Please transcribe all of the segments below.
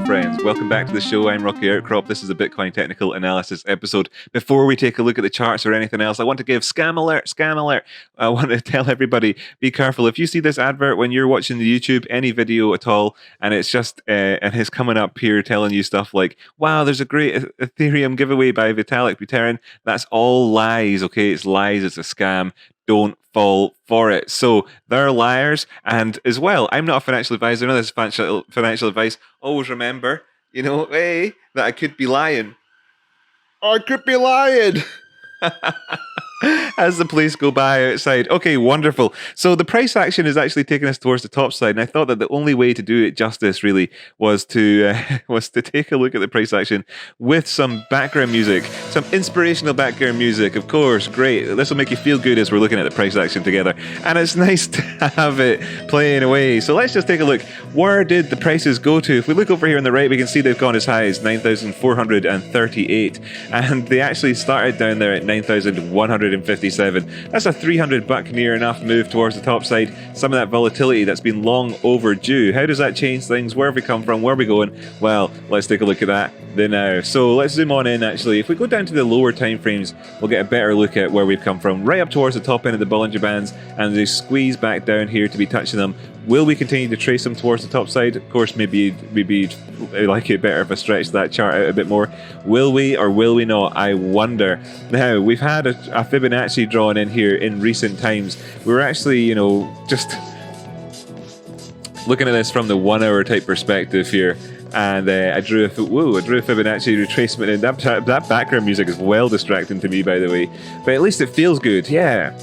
Hello friends, welcome back to the show. I'm Rocky Outcrop. This is a Bitcoin technical analysis episode. Before we take a look at the charts or anything else, I want to give scam alert. I want to tell everybody, be careful. If you see this advert when you're watching the YouTube, any video at all, and it's just, and it's coming up here telling you stuff like, wow, there's a great Ethereum giveaway by Vitalik Buterin. That's all lies, okay? It's lies, it's a scam. Don't fall for it. So they're liars. And as well, I'm not a financial advisor. None of this financial advice. Always remember, that I could be lying. I could be lying. As the police go by outside. Okay, wonderful. So the price action is actually taking us towards the top side, and I thought that the only way to do it justice really was to take a look at the price action with some background music, some inspirational background music. Of course, great. This will make you feel good as we're looking at the price action together, and it's nice to have it playing away. So let's just take a look. Where did the prices go to? If we look over here on the right, we can see they've gone as high as 9,438, and they actually started down there at 9,157. That's a $300 near enough move towards the top side. Some of that volatility that's been long overdue. How does that change things? Where have we come from? Where are we going? Well, let's take a look at that now. So let's zoom on in actually. If we go down to the lower time frames, we'll get a better look at where we've come from. Right up towards the top end of the Bollinger Bands, and they squeeze back down here to be touching them. Will we continue to trace them towards the top side? Of course, maybe I like it better if I stretch that chart out a bit more. Will we or will we not? I wonder. Now, we've had a Fibonacci drawn in here in recent times. We were actually, just looking at this from the 1 hour type perspective here. And I drew a Fibonacci retracement, and that background music is well distracting to me, by the way. But at least it feels good, yeah.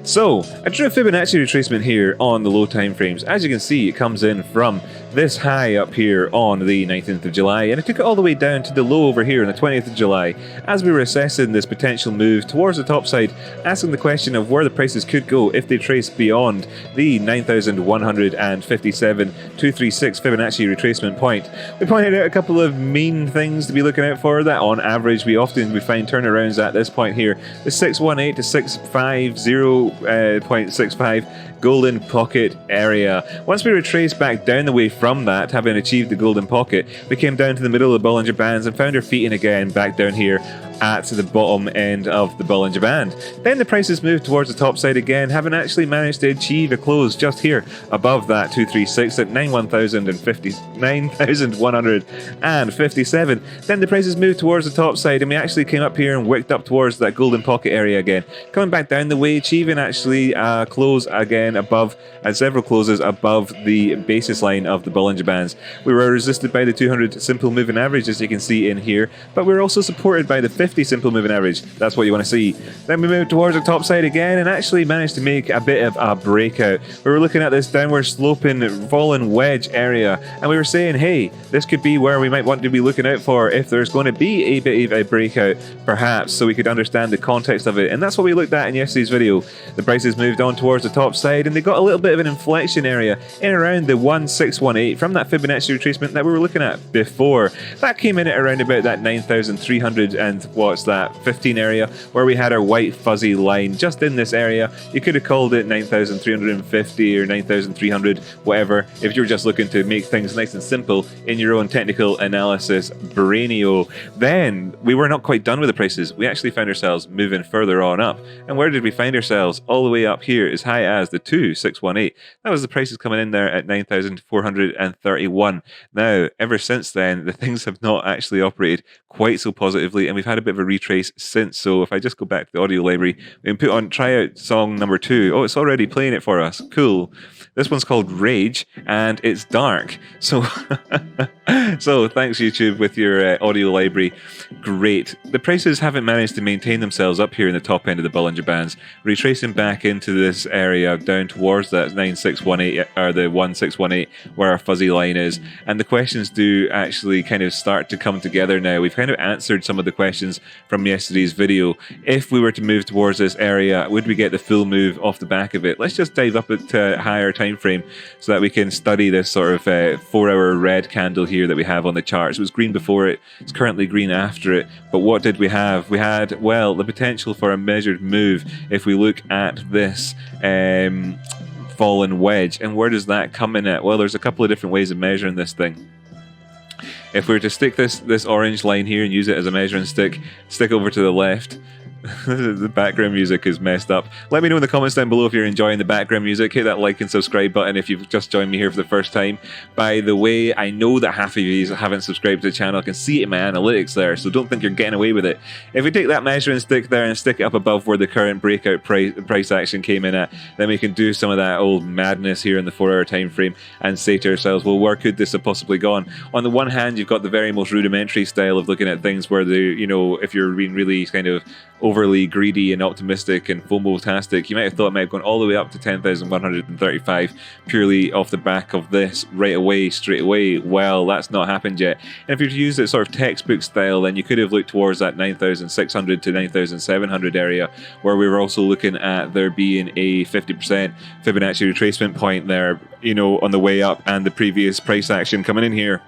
So, I drew a Fibonacci retracement here on the low time frames. As you can see, it comes in from this high up here on the 19th of July, and I took it all the way down to the low over here on the 20th of July, as we were assessing this potential move towards the top side, asking the question of where the prices could go if they trace beyond the 9,157,236 Fibonacci retracement point. We pointed out a couple of mean things to be looking out for, that on average we find turnarounds at this point here, the 618 to 650.65 golden pocket area. Once we retraced back down the way from that, having achieved the golden pocket, we came down to the middle of the Bollinger Bands and found our feet in again back down here at the bottom end of the Bollinger Band. Then the prices moved towards the top side again, having actually managed to achieve a close just here above that 236 at 9,157. Then the prices moved towards the top side, and we actually came up here and wicked up towards that golden pocket area again, coming back down the way, achieving actually a close again above, and several closes above the basis line of the Bollinger Bands. We were resisted by the 200 simple moving average, as you can see in here, but we were also supported by the 50 simple moving average. That's what you want to see. Then we moved towards the top side again and actually managed to make a bit of a breakout. We were looking at this downward sloping fallen wedge area, and we were saying, hey, this could be where we might want to be looking out for if there's going to be a bit of a breakout, perhaps, so we could understand the context of it. And that's what we looked at in yesterday's video. The prices moved on towards the top side, and they got a little bit of an inflection area in around the 1618 from that Fibonacci retracement that we were looking at before. That came in at around about that 9,300 and what's that, 15 area, where we had our white fuzzy line just in this area. You could have called it 9,350 or 9,300, whatever, if you're just looking to make things nice and simple in your own technical analysis brainio. Then we were not quite done with the prices. We actually found ourselves moving further on up. And where did we find ourselves? All the way up here, as high as the 2618. That was the prices coming in there at 9,431. Now, ever since then, the things have not actually operated quite so positively, and we've had a bit of a retrace since. So if I just go back to the audio library, we can try out song number 2. Oh, it's already playing it for us. Cool. This one's called Rage, and it's dark. So, so thanks YouTube with your audio library. Great. The prices haven't managed to maintain themselves up here in the top end of the Bollinger Bands, retracing back into this area down towards that 9618 or the 1618 where our fuzzy line is. And the questions do actually kind of start to come together now. We've kind of answered some of the questions from yesterday's video. If we were to move towards this area, would we get the full move off the back of it? Let's just dive up to a higher time frame so that we can study this sort of 4-hour red candle here that we have on the charts. It was green before it, it's currently green after it. But what did we have? We had, well, the potential for a measured move if we look at this fallen wedge. And where does that come in at? Well, there's a couple of different ways of measuring this thing. If we were to stick this orange line here and use it as a measuring stick over to the left. The background music is messed up. Let me know in the comments down below if you're enjoying the background music. Hit that like and subscribe button if you've just joined me here for the first time. By the way, I know that half of you haven't subscribed to the channel. I can see it in my analytics there, so don't think you're getting away with it. If we take that measuring stick there and stick it up above where the current breakout price action came in at, then we can do some of that old madness here in the 4-hour time frame and say to ourselves, well, where could this have possibly gone? On the one hand, you've got the very most rudimentary style of looking at things where if you're being really kind of overly greedy and optimistic and FOMO-tastic, you might have thought it might have gone all the way up to 10,135 purely off the back of this right away, straight away. Well, that's not happened yet. And if you were to use that sort of textbook style, then you could have looked towards that 9,600 to 9,700 area, where we were also looking at there being a 50% Fibonacci retracement point there, on the way up, and the previous price action coming in here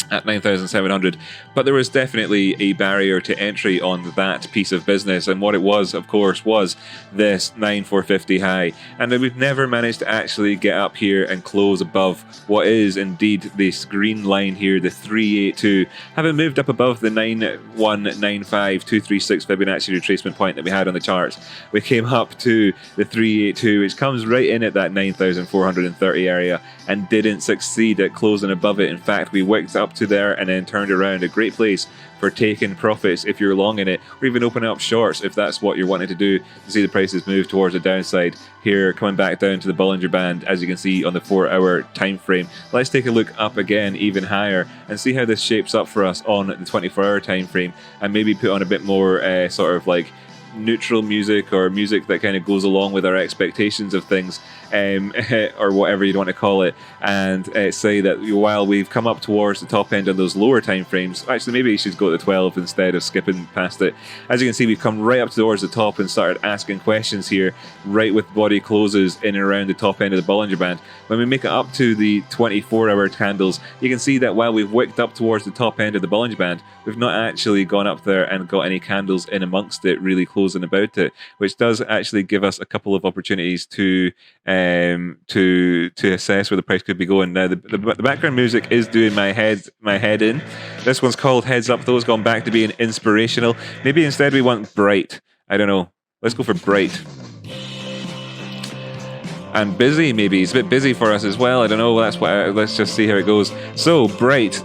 at 9,700, but there was definitely a barrier to entry on that piece of business, and what it was, of course, was this 9,450 high, and then we've never managed to actually get up here and close above what is indeed this green line here, the 382, having moved up above the 9,195,236 Fibonacci retracement point that we had on the charts. We came up to the 382, which comes right in at that 9,430 area, and didn't succeed at closing above it. In fact, we wicked up to there and then turned around. A great place for taking profits if you're long in it, or even opening up shorts if that's what you're wanting to do, to see the prices move towards the downside here, coming back down to the Bollinger Band, as you can see on the 4-hour time frame. Let's take a look up again even higher and see how this shapes up for us on the 24-hour time frame, and maybe put on a bit more sort of like neutral music, or music that kind of goes along with our expectations of things, or whatever you'd want to call it, and say that while we've come up towards the top end of those lower time frames, actually maybe you should go to 12 instead of skipping past it. As you can see, we've come right up towards the top and started asking questions here, right with body closes in and around the top end of the Bollinger Band. When we make it up to the 24-hour candles, you can see that while we've wicked up towards the top end of the Bollinger Band, we've not actually gone up there and got any candles in amongst it, really closing about it, which does actually give us a couple of opportunities to assess where the price could be going. Now, the background music is doing my head in. This one's called Heads Up, though. It's gone back to being inspirational. Maybe instead we want bright. I don't know. Let's go for bright. And busy, maybe. It's a bit busy for us as well. I don't know. That's what. Let's just see how it goes. So, bright.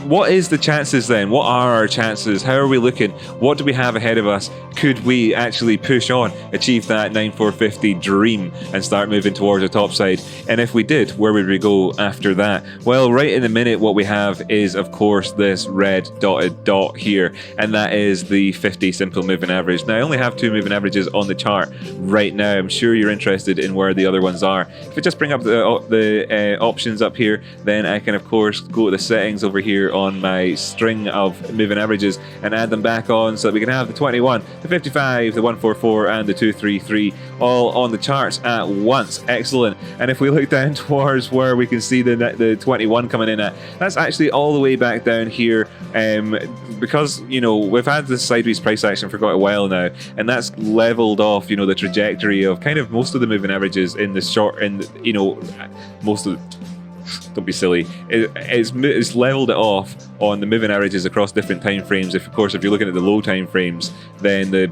What is the chances then? What are our chances? How are we looking? What do we have ahead of us? Could we actually push on, achieve that 9,450 dream, and start moving towards the top side? And if we did, where would we go after that? Well, right in the minute, what we have is, of course, this red dotted dot here, and that is the 50 simple moving average. Now, I only have 2 moving averages on the chart right now. I'm sure you're interested in where the other ones are. If I just bring up the options up here, then I can, of course, go to the settings over here on my string of moving averages and add them back on, so that we can have the 21, the 55, the 144, and the 233 all on the charts at once. Excellent. And if we look down towards where we can see the 21 coming in at, that's actually all the way back down here, because we've had this sideways price action for quite a while now, and that's leveled off the trajectory of kind of most of the moving averages in the short, and most of the, don't be silly, it's leveled it off on the moving averages across different time frames. Of course, if you're looking at the low time frames, then the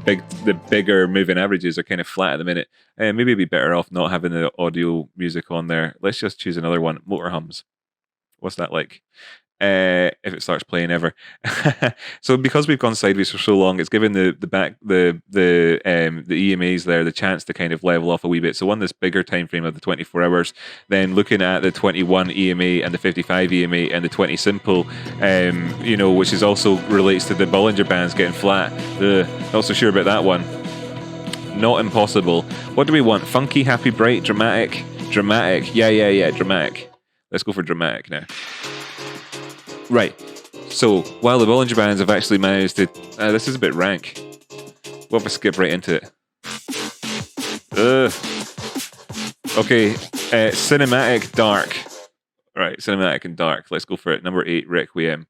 bigger moving averages are kind of flat at the minute. Maybe it'd be better off not having the audio music on there. Let's just choose another one. Motor hums. What's that like? If it starts playing ever. So because we've gone sideways for so long, it's given the EMAs there the chance to kind of level off a wee bit. So on this bigger time frame of the 24 hours, then looking at the 21 EMA and the 55 EMA and the 20 simple, which is also relates to the Bollinger Bands getting flat. Not so sure about that one. Not impossible. What do we want? Funky, happy, bright, dramatic? Dramatic. Yeah, dramatic. Let's go for dramatic now. Right, so while the Bollinger Bands have actually managed to... this is a bit rank. We'll have to skip right into it. Okay, cinematic dark. Right, cinematic and dark. Let's go for it. Number 8, Requiem.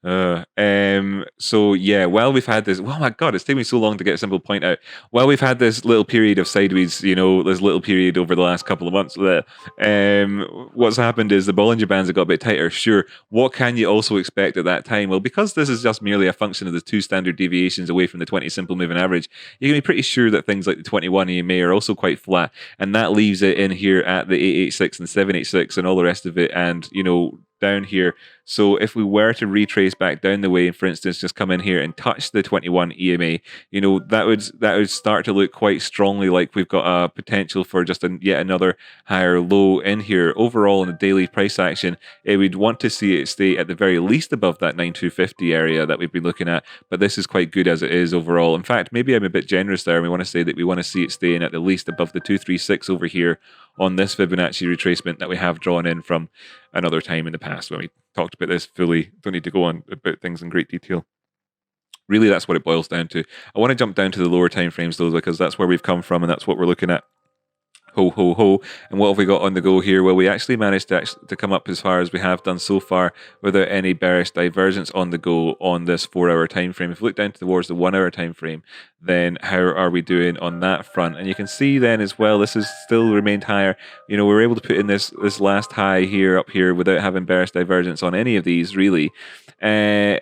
So yeah, while we've had this, oh my god, it's taken me so long to get a simple point out. While we've had this little period of sideways, this little period over the last couple of months, what's happened is the Bollinger Bands have got a bit tighter. Sure, what can you also expect at that time? Well, because this is just merely a function of the two standard deviations away from the 20 simple moving average, you can be pretty sure that things like the 21 EMA are also quite flat, and that leaves it in here at the 886 and 786 and all the rest of it, and down here. So if we were to retrace back down the way, and for instance, just come in here and touch the 21 EMA, that would start to look quite strongly like we've got a potential for just yet another higher low in here. Overall, in the daily price action, we'd want to see it stay at the very least above that 9250 area that we've been looking at. But this is quite good as it is overall. In fact, maybe I'm a bit generous there. We want to say that we want to see it staying at the least above the 236 over here on this Fibonacci retracement that we have drawn in from another time in the past when we talked about this fully. Don't need to go on about things in great detail. Really, that's what it boils down to. I want to jump down to the lower time frames though, because that's where we've come from and that's what we're looking at. Ho, ho, ho. And what have we got on the go here? Well, we actually managed to come up as far as we have done so far without any bearish divergence on the go on this 4-hour time frame. If we look down towards the 1-hour time frame, then how are we doing on that front? And you can see then as well, this has still remained higher. We were able to put in this last high here up here without having bearish divergence on any of these really. Yeah,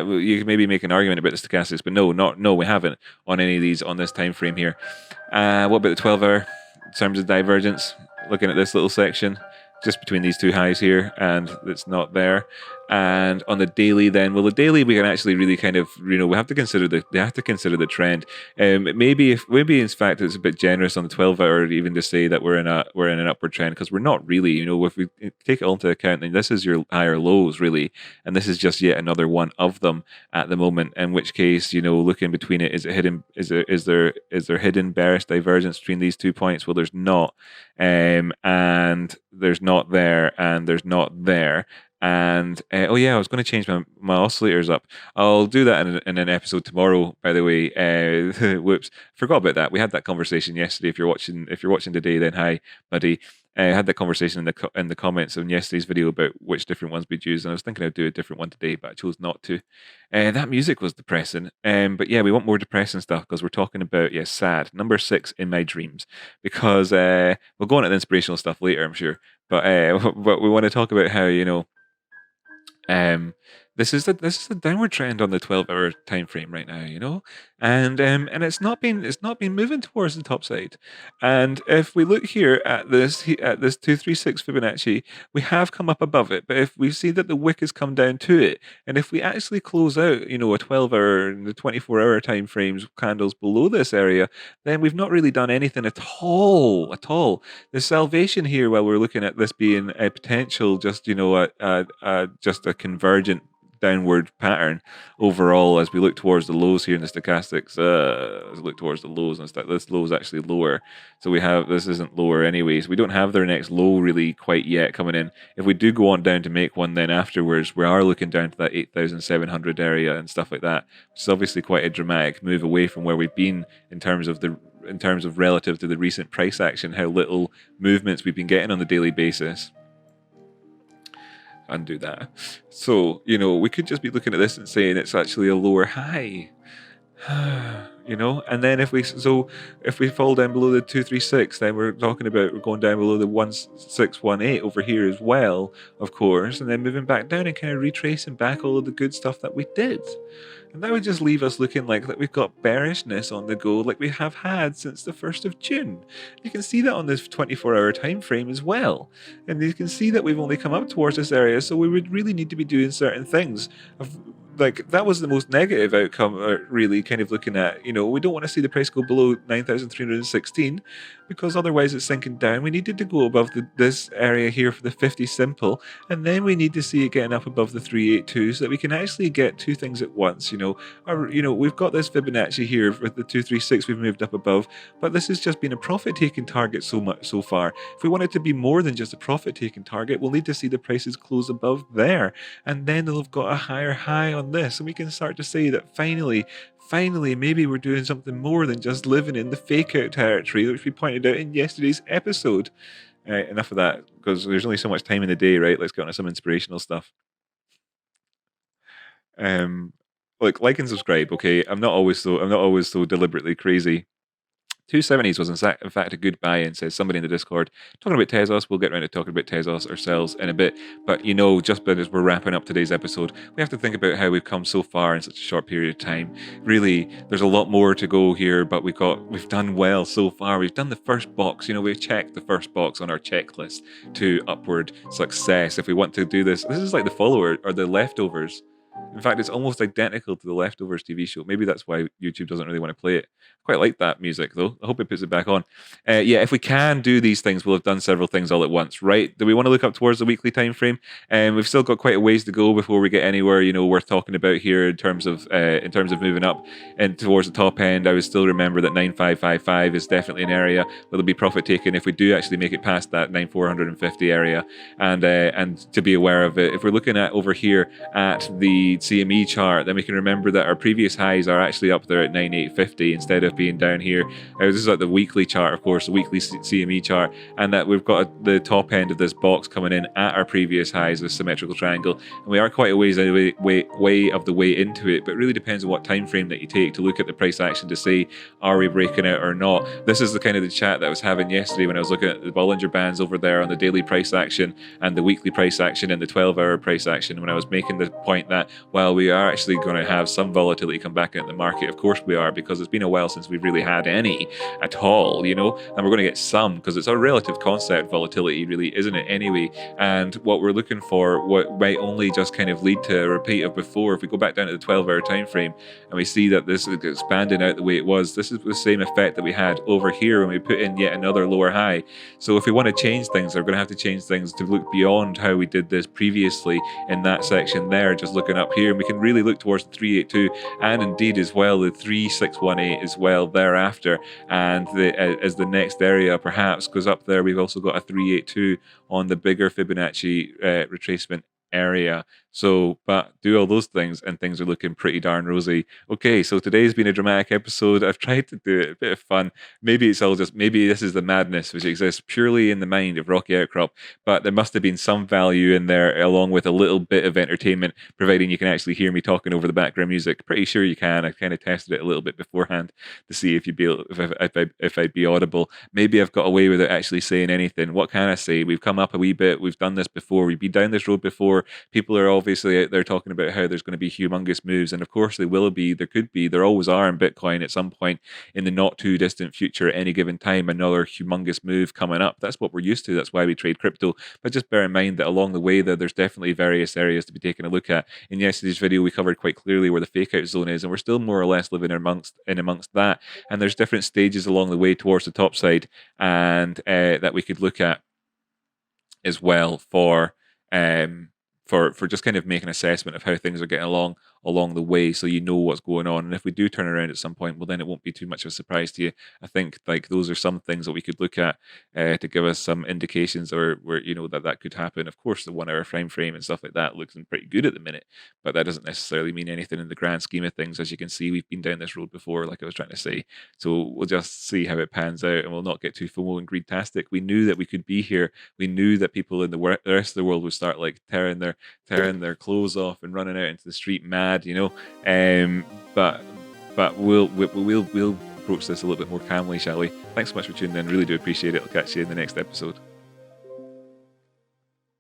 you can maybe make an argument about the stochastics, but no, we haven't on any of these on this time frame here. What about the 12-hour in terms of divergence? Looking at this little section, just between these two highs here, and it's not there. And on the daily, then, well, the daily we can actually really kind of, we have to consider the trend. Maybe in fact it's a bit generous on the 12-hour even to say that we're in an upward trend, because we're not really. If we take it all into account, then this is your higher lows really, and this is just yet another one of them at the moment. In which case, looking between it, is it hidden? Is there hidden bearish divergence between these 2 points? Well, there's not, and there's not there, and there's not there. And oh yeah, I was going to change my oscillators up. I'll do that in an episode tomorrow. By the way, whoops, forgot about that. We had that conversation yesterday. If you're watching today, then hi, buddy. I had that conversation in the comments on yesterday's video about which different ones we'd use, and I was thinking I'd do a different one today, but I chose not to. That music was depressing. But yeah, we want more depressing stuff because we're talking about sad number 6 in my dreams, because we'll go on to the inspirational stuff later, I'm sure. But we want to talk about how this is the downward trend on the 12-hour time frame right now, and it's not been moving towards the top side. And if we look here at this 236 Fibonacci, we have come up above it, but if we see that the wick has come down to it, and if we actually close out, a 12-hour and the 24-hour time frames candles below this area, then we've not really done anything at all. The salvation here, while we're looking at this being a potential, just just a convergent downward pattern overall, as we look towards the lows here in the stochastics, as we look towards the lows and stuff. This low is actually lower, so this isn't lower anyways. We don't have their next low really quite yet coming in. If we do go on down to make one, then afterwards we are looking down to that 8,700 area and stuff like that, which is obviously quite a dramatic move away from where we've been in terms of relative to the recent price action, how little movements we've been getting on the daily basis. Undo that. So, we could just be looking at this and saying it's actually a lower high. And then if we fall down below the 236, then we're talking about we're going down below the 1618 over here as well, of course, and then moving back down and kind of retracing back all of the good stuff that we did. And that would just leave us looking like we've got bearishness on the go, like we have had since the 1st of June. You can see that on this 24-hour time frame as well. And you can see that we've only come up towards this area, so we would really need to be doing certain things. That was the most negative outcome, really, kind of looking at, we don't want to see the price go below 9,316 because otherwise it's sinking down. We needed to go above this area here for the 50 simple, and then we need to see it getting up above the 382 so that we can actually get two things at once. We've got this Fibonacci here with the 236 we've moved up above, but this has just been a profit-taking target so far. If we want it to be more than just a profit-taking target, we'll need to see the prices close above there, and then they'll have got a higher high on this, and we can start to say that finally, maybe we're doing something more than just living in the fake out territory, which we pointed out in yesterday's episode. Enough of that, because there's only so much time in the day, right? Let's get on to some inspirational stuff. Look, like and subscribe, okay? I'm not always so deliberately crazy. 270s was in fact a good buy-in, says somebody in the Discord. Talking about Tezos, we'll get around to talking about Tezos ourselves in a bit. But just as we're wrapping up today's episode, we have to think about how we've come so far in such a short period of time. Really, there's a lot more to go here, but we've done well so far. We've done the first box. We've checked the first box on our checklist to upward success. If we want to do this is like the follower or the leftovers. In fact, it's almost identical to the Leftovers TV show. Maybe that's why YouTube doesn't really want to play it. Quite like that music, though. I hope it puts it back on. If we can do these things, we'll have done several things all at once, right? Do we want to look up towards the weekly time frame? We've still got quite a ways to go before we get anywhere, worth talking about here in terms of moving up and towards the top end. I would still remember that 9555 is definitely an area where there'll be profit taken if we do actually make it past that 9450 area, and to be aware of it. If we're looking at over here at the CME chart, then we can remember that our previous highs are actually up there at 9850 instead of being down here. This is like the weekly chart, of course, the weekly CME chart, and that we've got the top end of this box coming in at our previous highs, this symmetrical triangle, and we are quite a ways way of the way into it, but it really depends on what time frame that you take to look at the price action to say, are we breaking out or not? This is the kind of the chat that I was having yesterday when I was looking at the Bollinger Bands over there on the daily price action and the weekly price action and the 12-hour price action, when I was making the point that, well, we are actually going to have some volatility come back into the market. Of course we are, because it's been a while since we've really had any at all, and we're going to get some, because it's a relative concept, volatility, really, isn't it, anyway? And what we're looking for, what might only just kind of lead to a repeat of before, if we go back down to the 12-hour time frame and we see that this is expanding out the way it was, this is the same effect that we had over here when we put in yet another lower high. So if we want to change things, we're going to have to change things to look beyond how we did this previously in that section there, just looking up here, and we can really look towards the 382 and indeed as well the 3618 as well thereafter, and as the next area perhaps goes up there, we've also got a 382 on the bigger Fibonacci retracement area. So, but do all those things and things are looking pretty darn rosy. Okay, so today's been a dramatic episode. I've tried to do it a bit of fun. Maybe this is the madness which exists purely in the mind of Rocky Outcrop, but there must have been some value in there along with a little bit of entertainment, providing you can actually hear me talking over the background music. Pretty sure you can. I kind of tested it a little bit beforehand to see if I'd be audible. Maybe I've got away without actually saying anything. What can I say? We've come up a wee bit. We've done this before. We've been down this road before. People are obviously out there talking about how there's going to be humongous moves, and of course they will be. There could be. There always are in Bitcoin at some point in the not too distant future. At any given time, another humongous move coming up. That's what we're used to. That's why we trade crypto. But just bear in mind that along the way, there's definitely various areas to be taking a look at. In yesterday's video, we covered quite clearly where the fake out zone is, and we're still more or less living amongst that. And there's different stages along the way towards the top side, and that we could look at as well for just kind of make an assessment of how things are getting along the way, so you know what's going on. And if we do turn around at some point, well, then it won't be too much of a surprise to you. I think like those are some things that we could look at to give us some indications, or where that could happen. Of course, the 1 hour frame and stuff like that looks pretty good at the minute, but that doesn't necessarily mean anything in the grand scheme of things. As you can see, we've been down this road before, like I was trying to say. So we'll just see how it pans out, and we'll not get too FOMO and greed-tastic. We knew that we could be here. We knew that people in the rest of the world would start like tearing their clothes off and running out into the street mad, but we'll approach this a little bit more calmly, shall we? Thanks so much for tuning in. Really do appreciate it. I'll catch you in the next episode.